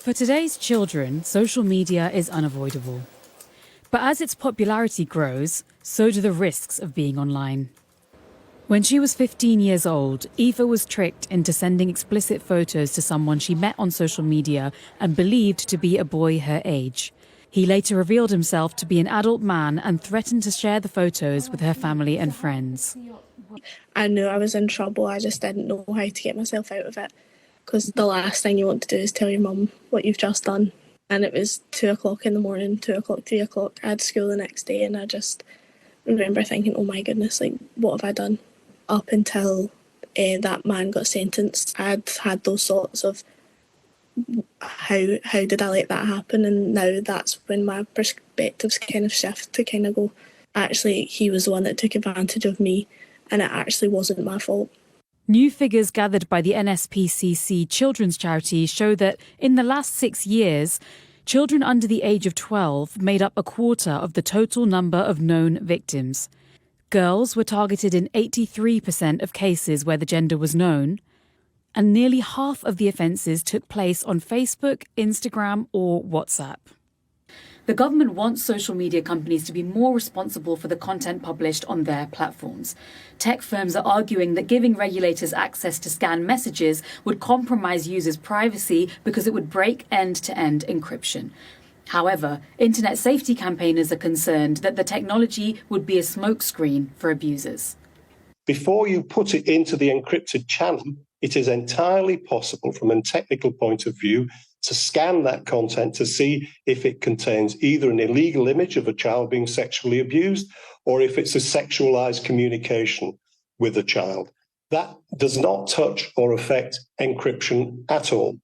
For today's children, social media is unavoidable. But as its popularity grows, so do the risks of being online. When she was 15 years old, Ífa was tricked into sending explicit photos to someone she met on social media and believed to be a boy her age. He later revealed himself to be an adult man and threatened to share the photos with her family and friends. I knew I was in trouble, I just didn't know how to get myself out of it. Because the last thing you want to do is tell your mum what you've just done. And it was 2 o'clock in the morning, 2 o'clock, 3 o'clock. I had school the next day and I just remember thinking, oh my goodness, like, what have I done? Up until that man got sentenced, I'd had those thoughts of how did I let that happen? And now that's when my perspectives kind of shift to kind of go, actually, he was the one that took advantage of me and it actually wasn't my fault. New figures gathered by the NSPCC Children's Charity show that in the last 6 years, children under the age of 12 made up a quarter of the total number of known victims. Girls were targeted in 83% of cases where the gender was known, and nearly half of the offences took place on Facebook, Instagram or WhatsApp. The government wants social media companies to be more responsible for the content published on their platforms. Tech firms are arguing that giving regulators access to scan messages would compromise users' privacy because it would break end-to-end encryption. However, internet safety campaigners are concerned that the technology would be a smokescreen for abusers. Before you put it into the encrypted channel, it is entirely possible from a technical point of view to scan that content to see if it contains either an illegal image of a child being sexually abused or if it's a sexualized communication with a child. That does not touch or affect encryption at all.